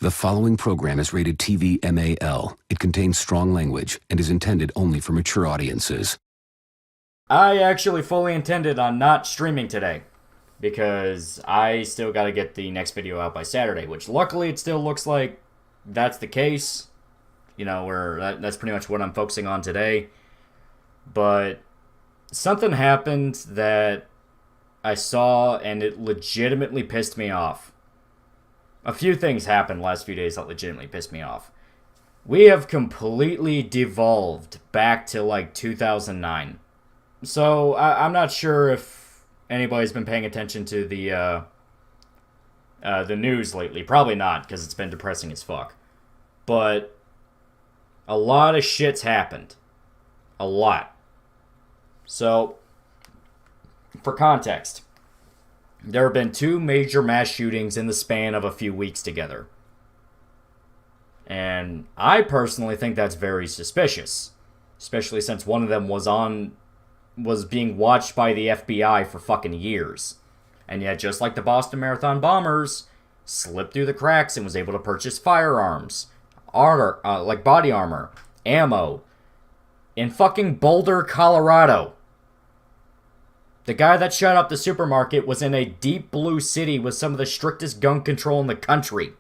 The following program is rated TV MAL. It contains strong language and is intended only for mature audiences. I actually fully intended on not streaming today because I still got to get the next video out by Saturday, which luckily it still looks like that's the case. You know, that's pretty much what I'm focusing on today. But something happened that I saw and it legitimately pissed me off. A few things happened last few days that legitimately pissed me off. We have completely devolved back to like 2009. So I'm not sure if anybody's been paying attention to the news lately. Probably not, because it's been depressing as fuck. But a lot of shit's happened. A lot. So, for context, there have been 2 major mass shootings in the span of a few weeks together. And I personally think that's very suspicious. Especially since one of them was being watched by the FBI for fucking years. And yet, just like the Boston Marathon bombers, slipped through the cracks and was able to purchase firearms, like body armor, ammo, in fucking Boulder, Colorado. The guy that shut up the supermarket was in a deep blue city with some of the strictest gun control in the country.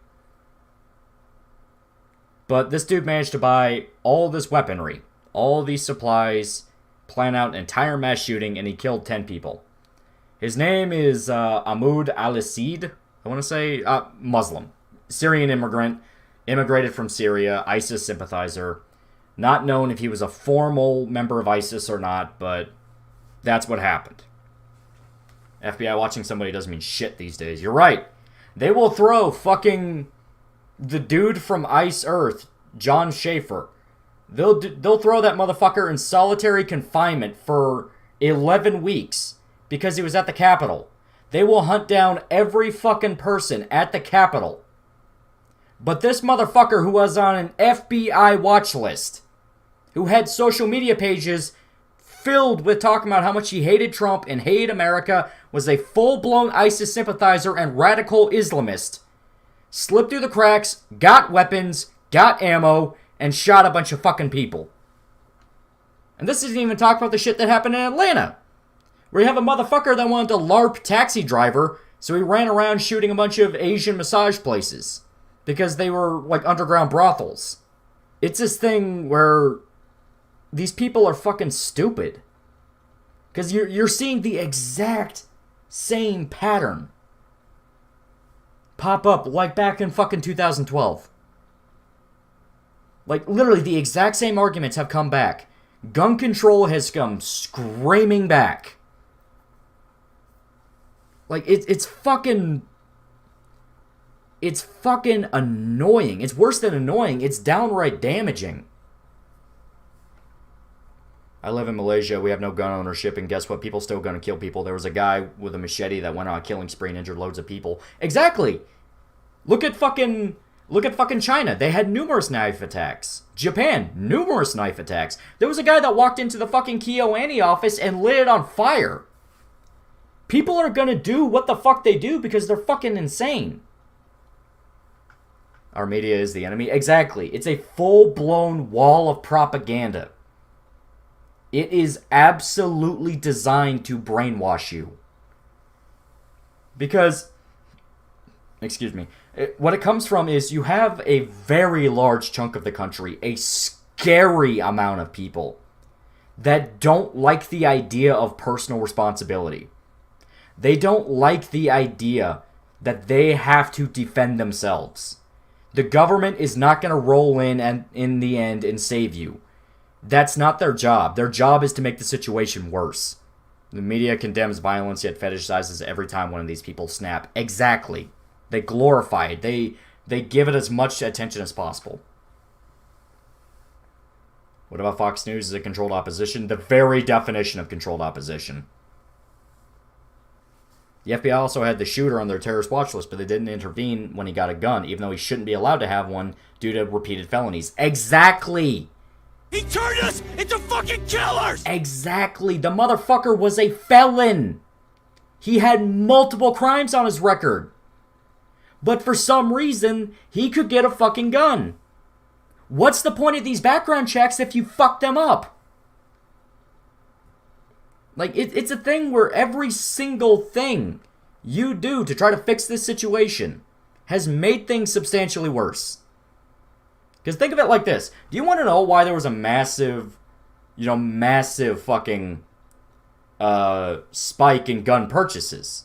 But this dude managed to buy all this weaponry, all these supplies, plan out an entire mass shooting, and he killed 10 people. His name is Ahmoud al-Assid, I want to say, Muslim. Syrian immigrant, immigrated from Syria, ISIS sympathizer. Not known if he was a formal member of ISIS or not, but that's what happened. FBI watching somebody doesn't mean shit these days. You're right. They will throw fucking the dude from Ice Earth, John Schaefer. They'll throw that motherfucker in solitary confinement for 11 weeks because he was at the Capitol. They will hunt down every fucking person at the Capitol. But this motherfucker who was on an FBI watch list, who had social media pages filled with talking about how much he hated Trump and hated America, was a full-blown ISIS sympathizer and radical Islamist, slipped through the cracks, got weapons, got ammo, and shot a bunch of fucking people. And this isn't even talking about the shit that happened in Atlanta, where you have a motherfucker that wanted to LARP taxi driver, so he ran around shooting a bunch of Asian massage places because they were like underground brothels. It's this thing where these people are fucking stupid. Because you're seeing the exact same pattern pop up like back in fucking 2012. Like, literally, the exact same arguments have come back. Gun control has come screaming back. Like, it's fucking annoying. It's worse than annoying. It's downright damaging. I live in Malaysia. We have no gun ownership, and guess what? People still gonna kill people. There was a guy with a machete that went on a killing spree and injured loads of people. Exactly. Look at fucking China. They had numerous knife attacks. Japan, numerous knife attacks. There was a guy that walked into the fucking KyoAni office and lit it on fire. People are gonna do what the fuck they do because they're fucking insane. Our media is the enemy. Exactly. It's a full-blown wall of propaganda. It is absolutely designed to brainwash you. Because, excuse me, what it comes from is you have a very large chunk of the country, a scary amount of people that don't like the idea of personal responsibility. They don't like the idea that they have to defend themselves. The government is not going to roll in and in the end and save you. That's not their job. Their job is to make the situation worse. The media condemns violence yet fetishizes every time one of these people snap. Exactly. They glorify it. They give it as much attention as possible. What about Fox News as a controlled opposition? The very definition of controlled opposition. The FBI also had the shooter on their terrorist watch list, but they didn't intervene when he got a gun, even though he shouldn't be allowed to have one due to repeated felonies. Exactly! He turned us into fucking killers! Exactly! The motherfucker was a felon! He had multiple crimes on his record. but for some reason, he could get a fucking gun. What's the point of these background checks if you fuck them up? Like, it's a thing where every single thing you do to try to fix this situation has made things substantially worse. Because think of it like this. Do you want to know why there was a massive fucking spike in gun purchases?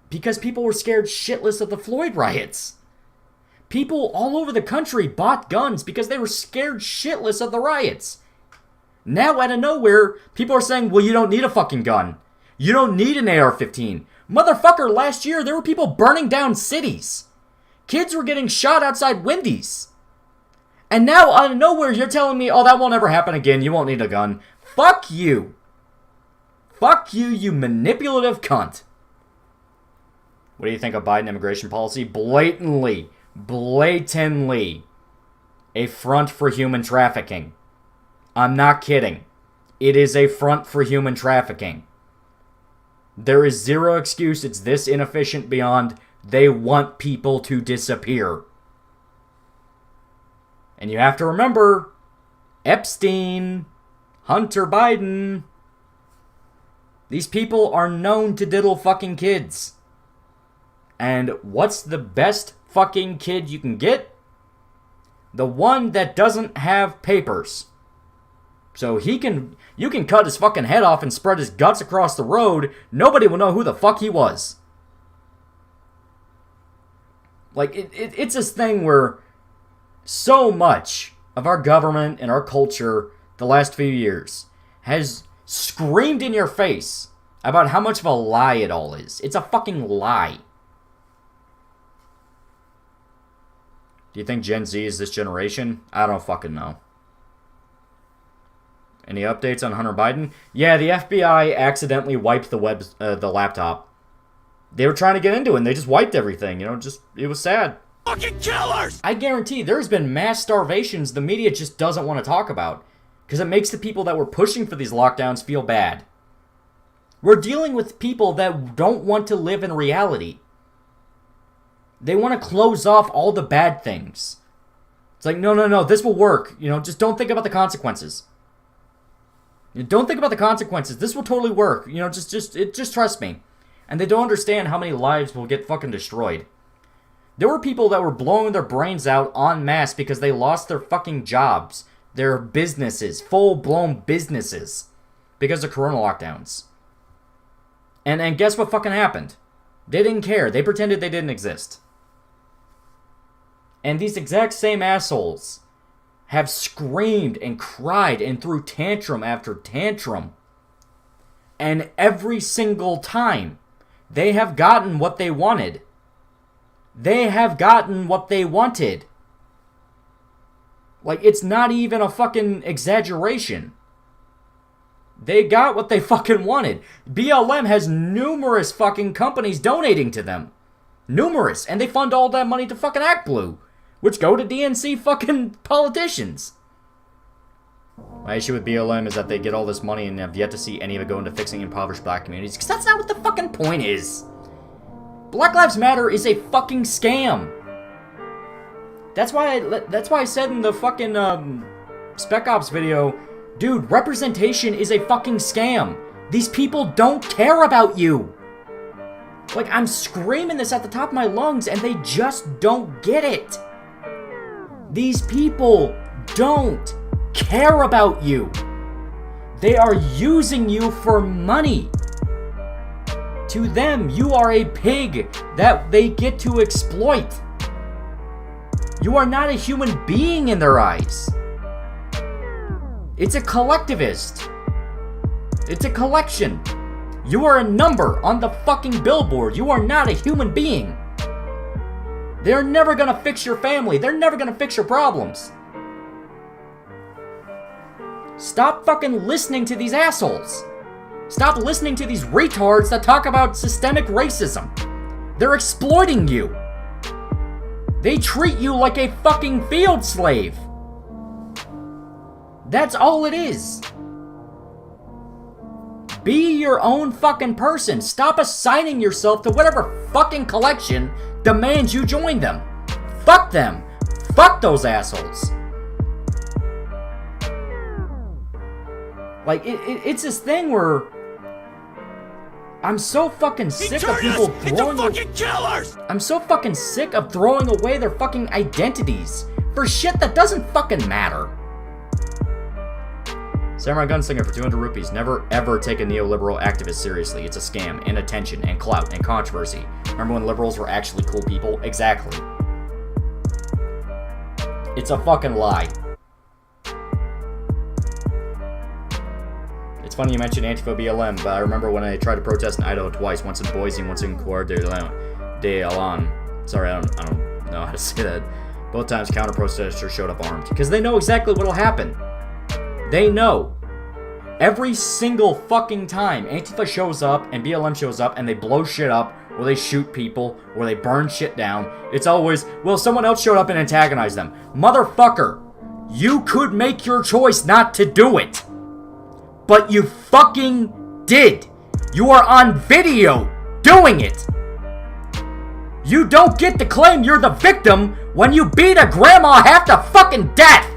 Because people were scared shitless of the Floyd riots. People all over the country bought guns because they were scared shitless of the riots. Now, out of nowhere, people are saying, well, you don't need a fucking gun. You don't need an AR-15. Motherfucker, last year, there were people burning down cities. Kids were getting shot outside Wendy's. And now, out of nowhere, you're telling me, oh, that won't ever happen again. You won't need a gun. Fuck you. Fuck you, you manipulative cunt. What do you think of Biden immigration policy? Blatantly a front for human trafficking. I'm not kidding. It is a front for human trafficking. There is zero excuse it's this inefficient beyond they want people to disappear. And you have to remember, Epstein, Hunter Biden, these people are known to diddle fucking kids. And what's the best fucking kid you can get? The one that doesn't have papers. So you can cut his fucking head off and spread his guts across the road. Nobody will know who the fuck he was. Like, it's this thing where so much of our government and our culture the last few years has screamed in your face about how much of a lie it all is. It's a fucking lie. Do you think Gen Z is this generation? I don't fucking know. Any updates on Hunter Biden? Yeah, the FBI accidentally wiped the laptop. They were trying to get into it, and they just wiped everything. It was sad. Fucking killers! I guarantee there's been mass starvations the media just doesn't want to talk about. Because it makes the people that were pushing for these lockdowns feel bad. We're dealing with people that don't want to live in reality. They want to close off all the bad things. It's like, no, this will work. Just don't think about the consequences. Don't think about the consequences. This will totally work. Just trust me. And they don't understand how many lives will get fucking destroyed. There were people that were blowing their brains out en masse because they lost their fucking jobs, their businesses, full-blown businesses, because of corona lockdowns. And guess what fucking happened? They didn't care. They pretended they didn't exist. And these exact same assholes have screamed and cried and threw tantrum after tantrum. And every single time, they have gotten what they wanted. They have gotten what they wanted. Like, it's not even a fucking exaggeration. They got what they fucking wanted. BLM has numerous fucking companies donating to them. Numerous. And they fund all that money to fucking ActBlue, which go to DNC fucking politicians. My issue with BLM is that they get all this money and have yet to see any of it go into fixing impoverished black communities, because that's not what the fucking point is. Black Lives Matter is a fucking scam. That's why I said in the fucking Spec Ops video, dude, representation is a fucking scam. These people don't care about you. Like, I'm screaming this at the top of my lungs and they just don't get it. These people don't care about you. They are using you for money. To them, you are a pig that they get to exploit. You are not a human being in their eyes. It's a collectivist. It's a collection. You are a number on the fucking billboard. You are not a human being. They're never gonna fix your family. They're never gonna fix your problems. Stop fucking listening to these assholes. Stop listening to these retards that talk about systemic racism. They're exploiting you. They treat you like a fucking field slave. That's all it is. Be your own fucking person. Stop assigning yourself to whatever fucking collection demands you join them. Fuck them. Fuck those assholes. Like, it's this thing where I'm so fucking sick of people throwing fucking killers! I'm so fucking sick of throwing away their fucking identities for shit that doesn't fucking matter. Samurai Gunslinger for 200 rupees. Never ever take a neoliberal activist seriously. It's a scam, and attention, and clout, and controversy. Remember when liberals were actually cool people? Exactly. It's a fucking lie. It's funny you mentioned Antifa BLM, but I remember when I tried to protest in Idaho twice, once in Boise and once in Coeur d'Alene. Sorry, I don't know how to say that. Both times counter-protesters showed up armed. Because they know exactly what'll happen. They know. Every single fucking time Antifa shows up and BLM shows up and they blow shit up, or they shoot people, or they burn shit down, it's always, well, someone else showed up and antagonized them. Motherfucker, you could make your choice not to do it. But you fucking did. You are on video doing it. You don't get to claim you're the victim when you beat a grandma half to fucking death.